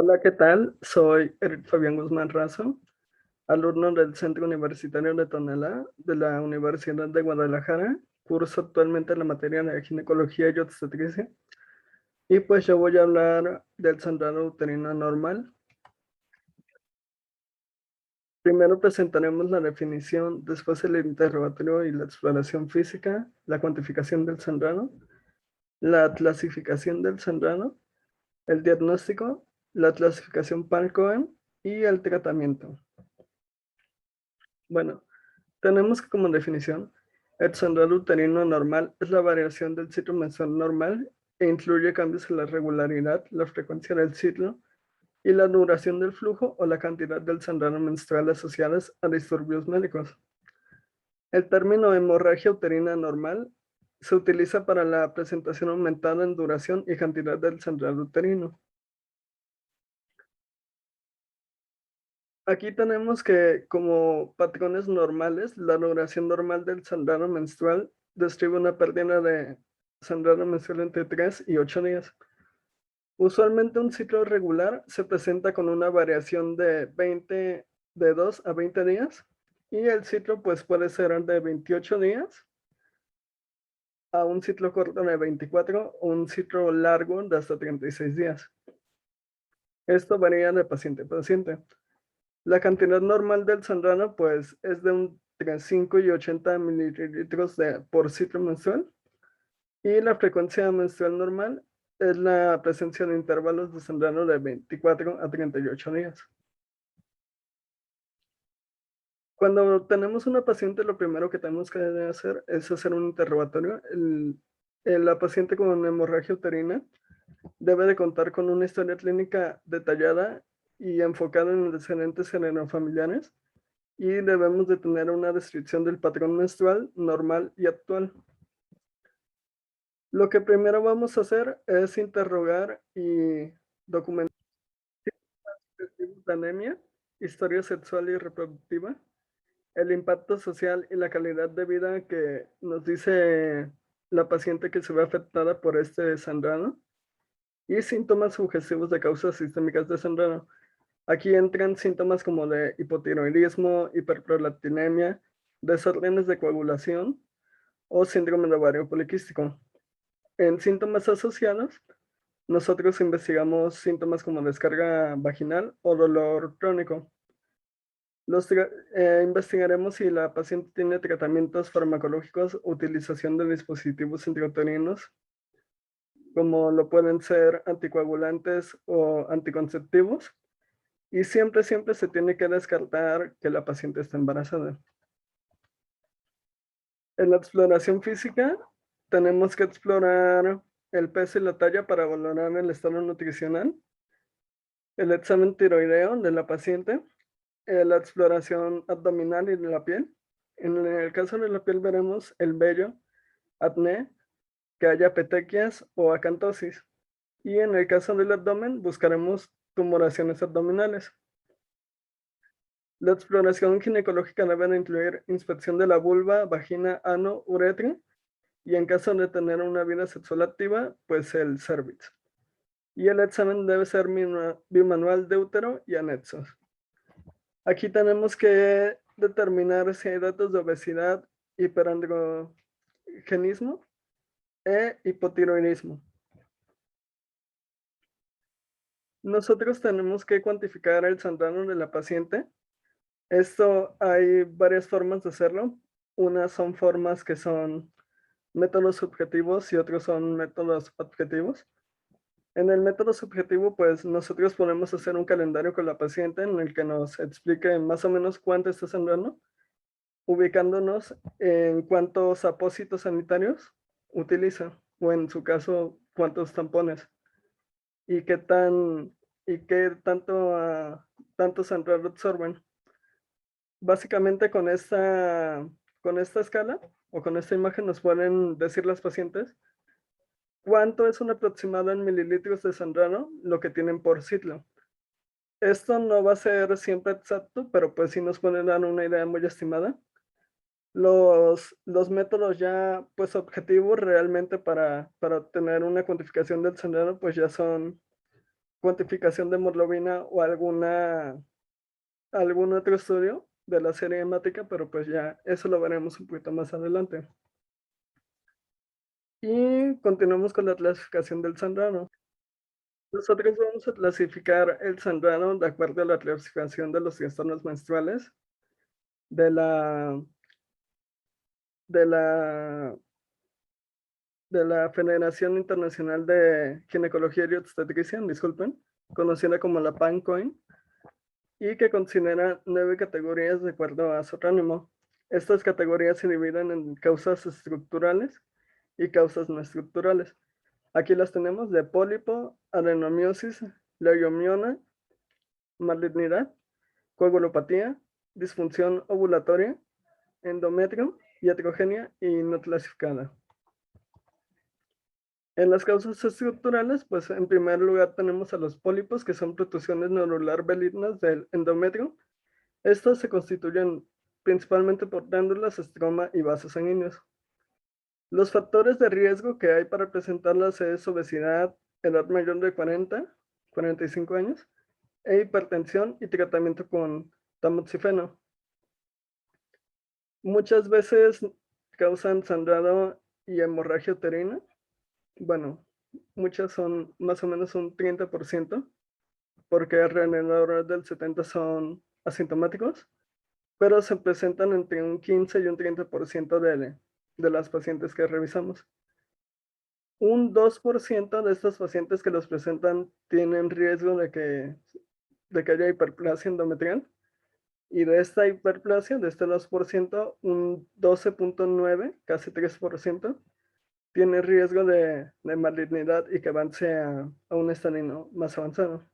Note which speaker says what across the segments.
Speaker 1: Hola, ¿qué tal? Soy Eric Fabián Guzmán Razo, alumno del Centro Universitario de Tonalá de la Universidad de Guadalajara. Curso actualmente la materia de ginecología y obstetricia. Y pues yo voy a hablar del sangrado uterino normal. Primero presentaremos la definición, después el interrogatorio y la exploración física, la cuantificación del sangrado, la clasificación del sangrado, el diagnóstico, la clasificación Parr-Cohen y el tratamiento. Bueno, tenemos que como definición, el sangrado uterino normal es la variación del ciclo menstrual normal e incluye cambios en la regularidad, la frecuencia del ciclo y la duración del flujo o la cantidad del sangrado menstrual asociadas a disturbios médicos. El término hemorragia uterina normal se utiliza para la presentación aumentada en duración y cantidad del sangrado uterino. Aquí tenemos que como patrones normales, la duración normal del sangrado menstrual describe una pérdida de sangrado menstrual entre 3 y 8 días. Usualmente un ciclo regular se presenta con una variación de 2 a 20 días y el ciclo pues puede ser de 28 días a un ciclo corto de 24 o un ciclo largo de hasta 36 días. Esto varía de paciente a paciente. La cantidad normal del sangrado pues es de entre 5 y 80 mililitros por ciclo menstrual y la frecuencia menstrual normal es la presencia de intervalos de sangrado de 24 a 38 días. Cuando tenemos una paciente, lo primero que tenemos que hacer es hacer un interrogatorio. La paciente con hemorragia uterina debe de contar con una historia clínica detallada y enfocada en antecedentes familiares y debemos de tener una descripción del patrón menstrual normal y actual. Lo que primero vamos a hacer es interrogar y documentar la anemia, historia sexual y reproductiva, el impacto social y la calidad de vida que nos dice la paciente que se ve afectada por este sangrado y síntomas sugestivos de causas sistémicas de sangrado. Aquí entran síntomas como de hipotiroidismo, hiperprolactinemia, desórdenes de coagulación o síndrome de ovario poliquístico. En síntomas asociados, nosotros investigamos síntomas como descarga vaginal o dolor crónico. Investigaremos si la paciente tiene tratamientos farmacológicos, utilización de dispositivos intrauterinos, como lo pueden ser anticoagulantes o anticonceptivos. Y siempre se tiene que descartar que la paciente está embarazada. En la exploración física, tenemos que explorar el peso y la talla para valorar el estado nutricional, el examen tiroideo de la paciente, la exploración abdominal y de la piel. En el caso de la piel veremos el vello, acné, que haya petequias o acantosis. Y en el caso del abdomen buscaremos tumoraciones abdominales. La exploración ginecológica debe de incluir inspección de la vulva, vagina, ano, uretra y en caso de tener una vida sexual activa, pues el cervix. Y el examen debe ser bimanual de útero y anexos. Aquí tenemos que determinar si hay datos de obesidad, hiperandrogenismo e hipotiroidismo. Nosotros tenemos que cuantificar el sangrado de la paciente. Esto hay varias formas de hacerlo. Unas son formas que son métodos subjetivos y otros son métodos objetivos. En el método subjetivo, pues nosotros podemos hacer un calendario con la paciente en el que nos explique más o menos cuánto está sangrando, ubicándonos en cuántos apósitos sanitarios utiliza, o en su caso, cuántos tampones, y qué tan, y qué tanto sangrado absorben. Básicamente con esta escala o con esta imagen nos pueden decir las pacientes cuánto es un aproximado en mililitros de sangrado lo que tienen por ciclo. Esto no va a ser siempre exacto, pero pues sí nos pueden dar una idea muy estimada. Los métodos ya pues objetivos realmente para obtener una cuantificación del sangrado pues ya son cuantificación de hemoglobina o algún otro estudio de la serie hemática, pero pues ya eso lo veremos un poquito más adelante. Y continuamos con la clasificación del sangrado. Nosotros vamos a clasificar el sangrado de acuerdo a la clasificación de los trastornos menstruales de la, de la, de la Federación Internacional de Ginecología y Obstetricia, disculpen, conocida como la PANCOIN, y que considera 9 categorías de acuerdo a su ánimo. Estas categorías se dividen en causas estructurales y causas no estructurales. Aquí las tenemos de pólipo, adenomiosis, leiomiona, malignidad, coagulopatía, disfunción ovulatoria, endometrio, iatrogenia y no clasificada. En las causas estructurales, pues en primer lugar tenemos a los pólipos, que son protrusiones nodular benignas del endometrio. Estos se constituyen principalmente por glándulas, estroma y vasos sanguíneos. Los factores de riesgo que hay para presentarlas es obesidad, edad mayor de 45 años, e hipertensión y tratamiento con tamoxifeno. Muchas veces causan sangrado y hemorragia uterina. Bueno, muchas son más o menos un 30%, porque alrededor del 70% son asintomáticos, pero se presentan entre un 15 y un 30% de las pacientes que revisamos. Un 2% de estos pacientes que los presentan tienen riesgo de que haya hiperplasia endometrial. Y de esta hiperplasia, de este 2%, un 12.9, casi 3%, tiene riesgo de malignidad y que avance a un estadio más avanzado.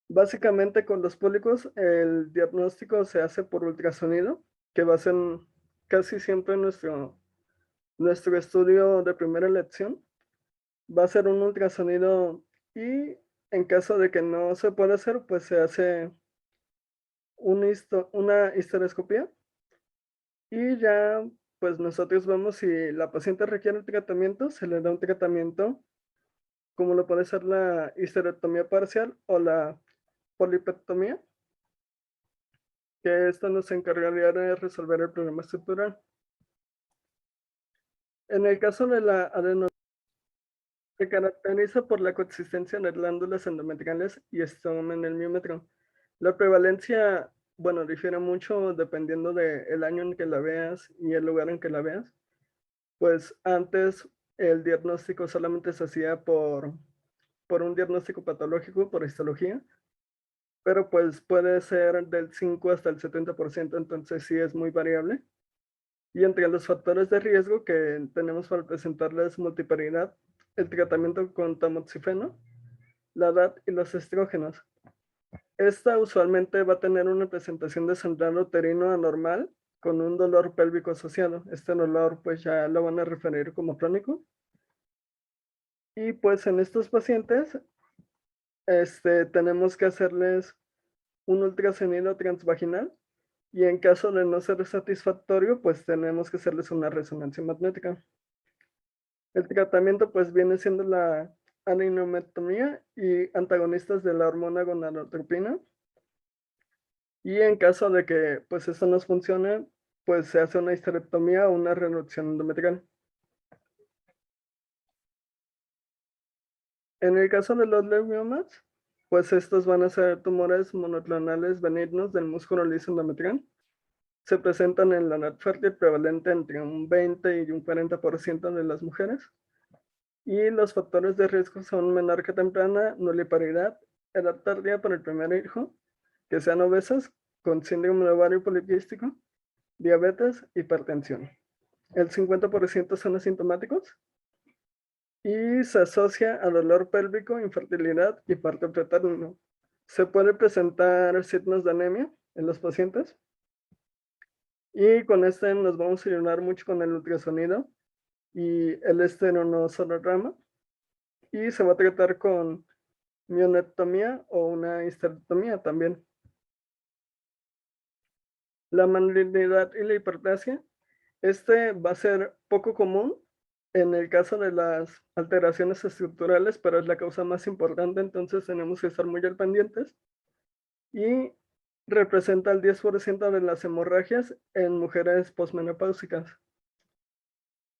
Speaker 1: Básicamente con los pólipos el diagnóstico se hace por ultrasonido, que va a ser casi siempre nuestro estudio de primera elección. Va a ser un ultrasonido y en caso de que no se pueda hacer, pues se hace una histeroscopia y ya pues nosotros vemos si la paciente requiere un tratamiento, se le da un tratamiento como lo puede ser la histerectomía parcial o la polipectomía, que esto nos encargaría de resolver el problema estructural. En el caso de la adenocarcinoma, se caracteriza por la consistencia de glándulas endometriales y estoma en el miómetro. La prevalencia, bueno, difiere mucho dependiendo del año en que la veas y el lugar en que la veas. Pues antes el diagnóstico solamente se hacía por un diagnóstico patológico, por histología, pero pues puede ser del 5 hasta el 70%, entonces sí es muy variable. Y entre los factores de riesgo que tenemos para presentarles multiparidad, el tratamiento con tamoxifeno, la edad y los estrógenos. Esta usualmente va a tener una presentación de sangrado uterino anormal con un dolor pélvico asociado. Este dolor pues ya lo van a referir como crónico. Y pues en estos pacientes tenemos que hacerles un ultrasonido transvaginal y en caso de no ser satisfactorio, pues tenemos que hacerles una resonancia magnética. El tratamiento pues viene siendo la anemometomía y antagonistas de la hormona gonadotropina. Y en caso de que pues esto no funcione, pues se hace una histerectomía o una reducción endometrial. En el caso de los leumiomas, pues estos van a ser tumores monoclonales benignos del músculo liso endometrial. Se presentan en la edad fértil prevalente entre un 20 y un 40% de las mujeres. Y los factores de riesgo son menarquia temprana, nulliparidad, edad tardía para el primer hijo, que sean obesas, con síndrome de ovario poliquístico, diabetes, hipertensión. El 50% son asintomáticos y se asocia a dolor pélvico, infertilidad y parto preterno. Se puede presentar signos de anemia en los pacientes y con este nos vamos a ayudar mucho con el ultrasonido y el esternonosonograma y se va a tratar con mionectomía o una histerectomía también. La malignidad y la hiperplasia, va a ser poco común en el caso de las alteraciones estructurales, pero es la causa más importante, entonces tenemos que estar muy al pendientes. Y representa el 10% de las hemorragias en mujeres posmenopáusicas.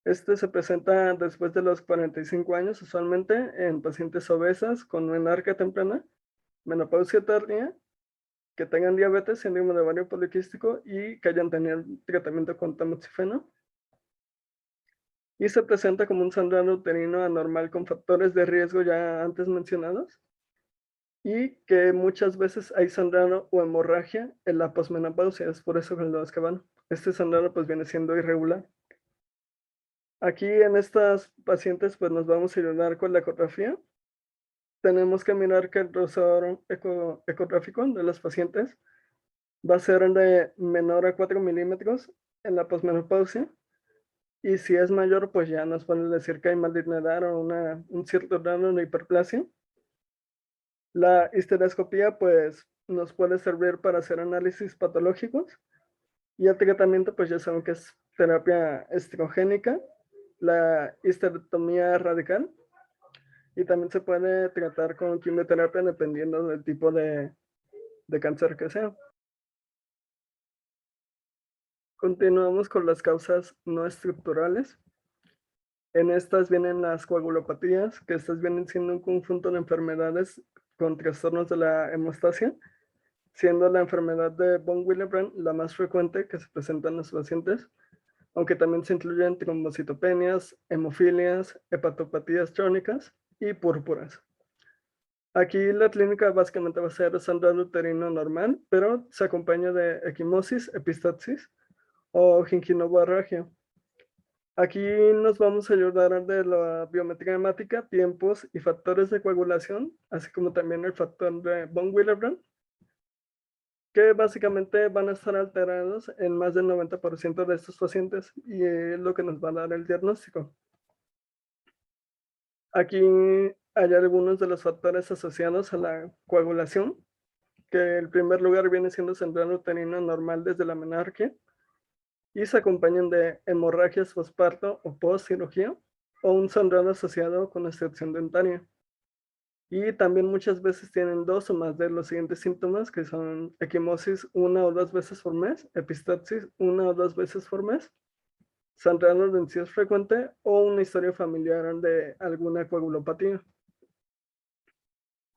Speaker 1: Este se presenta después de los 45 años, usualmente en pacientes obesas con menarquia temprana, menopausia tardía, que tengan diabetes, síndrome de ovario poliquístico y que hayan tenido tratamiento con tamoxifeno. Y se presenta como un sangrado uterino anormal con factores de riesgo ya antes mencionados y que muchas veces hay sangrado o hemorragia en la posmenopausia, es por eso que los que van. Este sangrado pues viene siendo irregular. Aquí en estas pacientes pues nos vamos a ayudar con la ecografía. Tenemos que mirar que el grosor ecográfico de los pacientes va a ser de menor a 4 milímetros en la posmenopausia. Y si es mayor, pues ya nos pueden decir que hay malignidad o un cierto grado de hiperplasia. La histeroscopía, pues, nos puede servir para hacer análisis patológicos. Y el tratamiento, pues ya saben que es terapia estrogénica, la histerectomía radical. Y también se puede tratar con quimioterapia dependiendo del tipo de cáncer que sea. Continuamos con las causas no estructurales. En estas vienen las coagulopatías, que estas vienen siendo un conjunto de enfermedades con trastornos de la hemostasia, siendo la enfermedad de von Willebrand la más frecuente que se presenta en los pacientes, aunque también se incluyen trombocitopenias, hemofilias, hepatopatías crónicas y púrpuras. Aquí la clínica básicamente va a ser sangrado uterino normal, pero se acompaña de equimosis, epistaxis o ginginovasculargia. Aquí nos vamos a ayudar de la biometría hemática, tiempos y factores de coagulación, así como también el factor de von Willebrand, que básicamente van a estar alterados en más del 90% de estos pacientes y es lo que nos va a dar el diagnóstico. Aquí hay algunos de los factores asociados a la coagulación, que en primer lugar viene siendo sangrado uterino normal desde la menarquia y se acompañan de hemorragias posparto o post cirugía o un sangrado asociado con extracción dentaria. Y también muchas veces tienen dos o más de los siguientes síntomas, que son equimosis una o dos veces por mes, epistaxis una o dos veces por mes, sangrado de encías frecuente o una historia familiar de alguna coagulopatía.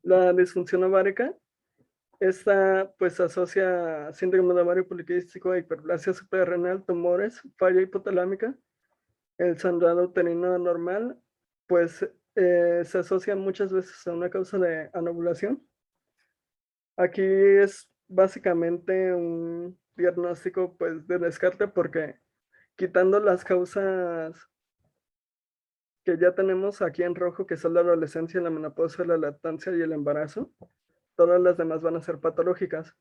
Speaker 1: La disfunción ovárica, esta pues asocia síndrome de ovario poliquístico, hiperplasia suprarrenal, tumores, falla hipotalámica. El sangrado uterino anormal, pues se asocia muchas veces a una causa de anovulación. Aquí es básicamente un diagnóstico pues de descarte porque quitando las causas que ya tenemos aquí en rojo, que son la adolescencia, la menopausia, la lactancia y el embarazo, todas las demás van a ser patológicas.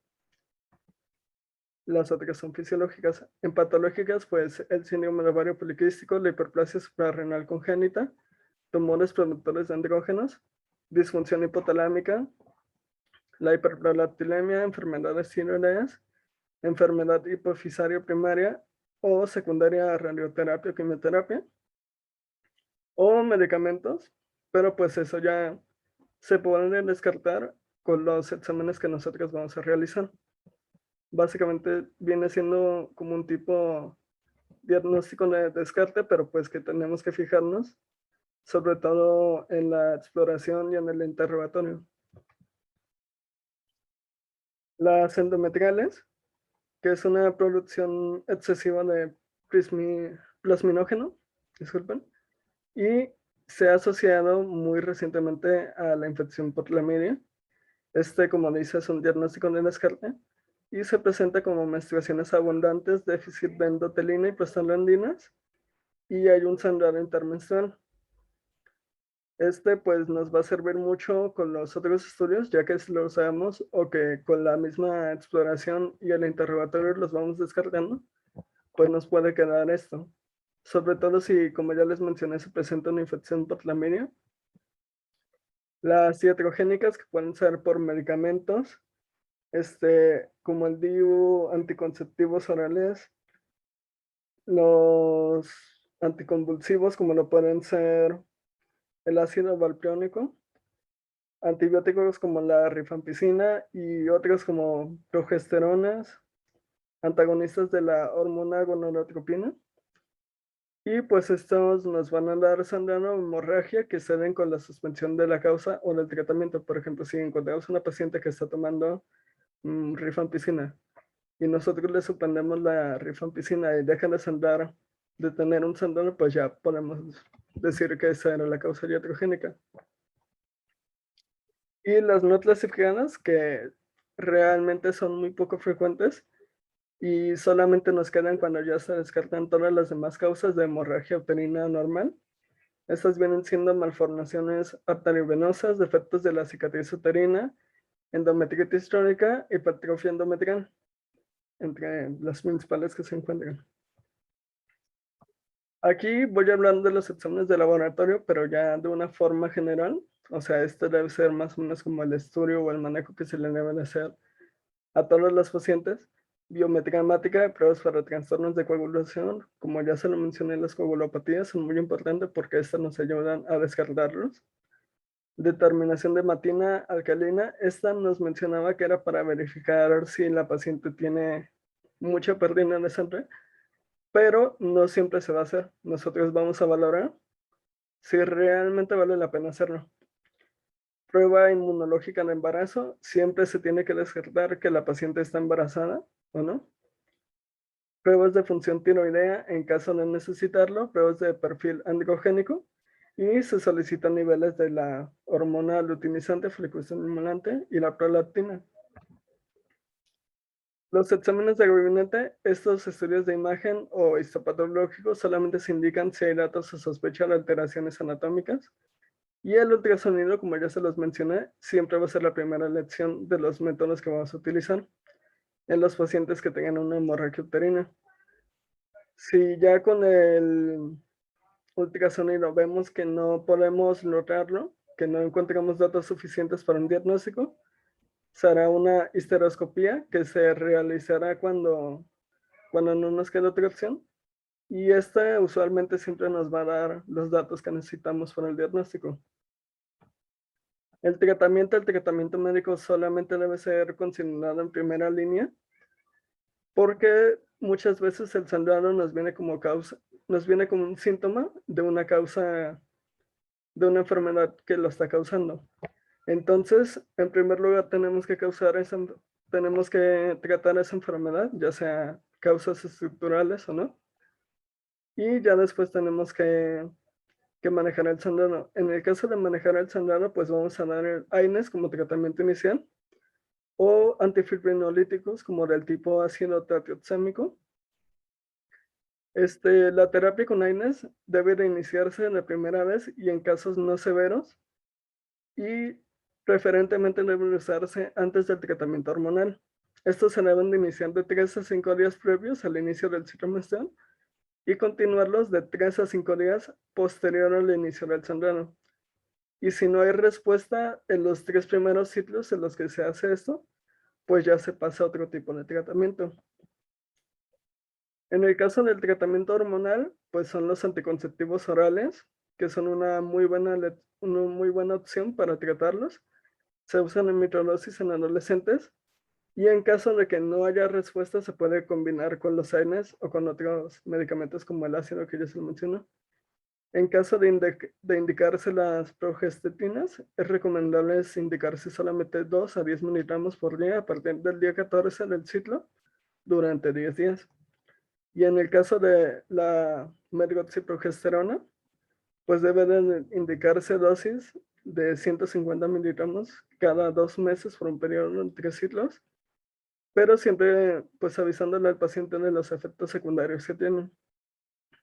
Speaker 1: Las otras son fisiológicas. En patológicas, pues el síndrome de ovario poliquístico, la hiperplasia suprarrenal congénita, tumores productores de andrógenos, disfunción hipotalámica, la hiperprolactilemia, enfermedades tiroideas, enfermedad hipofisario primaria o secundaria a radioterapia o quimioterapia, o medicamentos, pero pues eso ya se puede descartar con los exámenes que nosotros vamos a realizar. Básicamente viene siendo como un tipo diagnóstico de descarte, pero pues que tenemos que fijarnos, sobre todo en la exploración y en el interrogatorio. Las endometriales, que es una producción excesiva de plasminógeno, disculpen, y se ha asociado muy recientemente a la infección por clamidia. Este, como dice, es un diagnóstico de descarte y se presenta como menstruaciones abundantes, déficit de endotelina y prostaglandinas, y hay un sangrado intermenstrual. Este pues nos va a servir mucho con los otros estudios, ya que si lo usamos o que con la misma exploración y el interrogatorio los vamos descartando, pues nos puede quedar esto. Sobre todo si, como ya les mencioné, se presenta una infección por clamidia. Las iatrogénicas, que pueden ser por medicamentos, como el DIU, anticonceptivos orales, los anticonvulsivos como lo pueden ser el ácido valproico, antibióticos como la rifampicina y otros como progesteronas, antagonistas de la hormona gonadotropina. Y pues estos nos van a dar sangrado o hemorragia que se den con la suspensión de la causa o del tratamiento. Por ejemplo, si encontramos una paciente que está tomando rifampicina y nosotros le suspendemos la rifampicina y dejan de sangrar, de tener un sangrado, pues ya podemos decir que esa era la causa iatrogénica. Y las no clasificadas, que realmente son muy poco frecuentes y solamente nos quedan cuando ya se descartan todas las demás causas de hemorragia uterina normal. Estas vienen siendo malformaciones arteriovenosas, defectos de la cicatriz uterina, endometritis crónica, hipertrofia endometrial, entre las principales que se encuentran. Aquí voy a hablar de los exámenes de laboratorio, pero ya de una forma general. O sea, este debe ser más o menos como el estudio o el manejo que se le debe de hacer a todos los pacientes. Biometría hemática de pruebas para trastornos de coagulación, como ya se lo mencioné, las coagulopatías son muy importantes porque estas nos ayudan a descartarlos. Determinación de hematina alcalina, esta nos mencionaba que era para verificar si la paciente tiene mucha pérdida de sangre, pero no siempre se va a hacer. Nosotros vamos a valorar si realmente vale la pena hacerlo. Prueba inmunológica en embarazo, siempre se tiene que descartar que la paciente está embarazada o no. Pruebas de función tiroidea en caso de necesitarlo, pruebas de perfil androgénico y se solicitan niveles de la hormona luteinizante, foliculoestimulante y la prolactina. Los exámenes de gabinete, estos estudios de imagen o histopatológicos solamente se indican si hay datos o sospecha de alteraciones anatómicas. Y el ultrasonido, como ya se los mencioné, siempre va a ser la primera elección de los métodos que vamos a utilizar en los pacientes que tengan una hemorragia uterina. Si ya con el ultrasonido vemos que no podemos lograrlo, que no encontramos datos suficientes para un diagnóstico, se hará una histeroscopía que se realizará cuando no nos queda otra opción. Y esta usualmente siempre nos va a dar los datos que necesitamos para el diagnóstico. El tratamiento médico solamente debe ser considerado en primera línea porque muchas veces el sangrado nos viene como causa, nos viene como un síntoma de una causa, de una enfermedad que lo está causando. Entonces, en primer lugar, tenemos que tratar esa enfermedad, ya sea causas estructurales o no, y ya después tenemos que manejar el sangrado. En el caso de manejar el sangrado, pues vamos a dar el AINES como tratamiento inicial o antifibrinolíticos como del tipo ácido tatiotsámico. La terapia con AINES debe de iniciarse la primera vez y en casos no severos y preferentemente debe usarse antes del tratamiento hormonal. Estos se deben de iniciar de 3 a 5 días previos al inicio del ciclo menstrual y continuarlos de 3 a 5 días posterior al inicio del sangrado. Y si no hay respuesta en los 3 primeros ciclos en los que se hace esto, pues ya se pasa a otro tipo de tratamiento. En el caso del tratamiento hormonal, pues son los anticonceptivos orales, que son una muy buena opción para tratarlos. Se usan en microdosis en adolescentes y en caso de que no haya respuesta, se puede combinar con los AINES o con otros medicamentos como el ácido que ya se mencionó. En caso de indicarse las progestetinas, es recomendable indicarse solamente 2 a 10 miligramos por día a partir del día 14 del ciclo durante 10 días. Y en el caso de la medroxiprogesterona, pues debe de indicarse dosis de 150 miligramos cada 2 meses por un periodo de 3 ciclos, pero siempre pues avisándole al paciente de los efectos secundarios que tienen.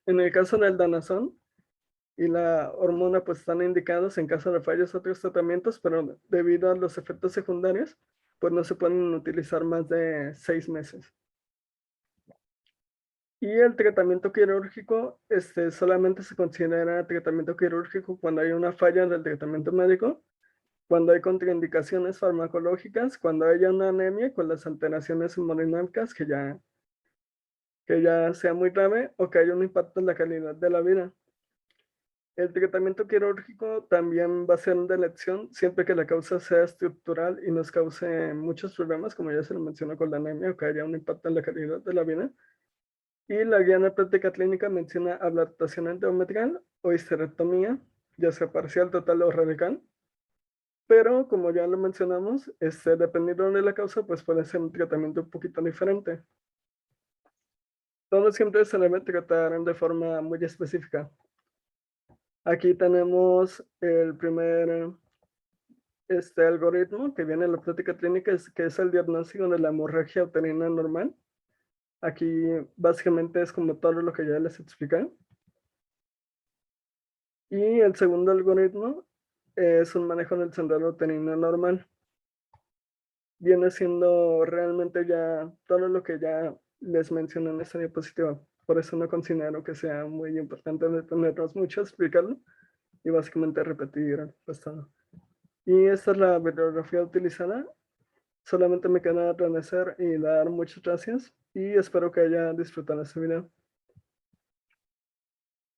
Speaker 1: En el caso del danazón y la hormona pues están indicados en caso de fallos otros tratamientos, pero debido a los efectos secundarios, pues no se pueden utilizar más de 6 meses. Y el tratamiento quirúrgico, solamente se considera tratamiento quirúrgico cuando hay una falla del tratamiento médico, cuando hay contraindicaciones farmacológicas, cuando haya una anemia con las alteraciones hemodinámicas que ya que ya sea muy grave o que haya un impacto en la calidad de la vida. El tratamiento quirúrgico también va a ser de elección siempre que la causa sea estructural y nos cause muchos problemas, como ya se lo mencionó con la anemia, o que haya un impacto en la calidad de la vida. Y la guía en práctica clínica menciona ablatación endometrial o histerectomía, ya sea parcial, total o radical. Pero como ya lo mencionamos, dependiendo de la causa, pues puede ser un tratamiento un poquito diferente. Todo siempre se debe tratar de forma muy específica. Aquí tenemos el primer algoritmo que viene en la práctica clínica, que es el diagnóstico de la hemorragia uterina normal. Aquí básicamente es como todo lo que ya les expliqué. Y el segundo algoritmo es un manejo del sangrado uterino normal. Viene siendo realmente ya todo lo que ya les mencioné en esta diapositiva. Por eso no considero que sea muy importante detenernos mucho a explicarlo y básicamente repetir pues todo. Y esta es la bibliografía utilizada. Solamente me queda agradecer y dar muchas gracias y espero que haya disfrutado este video.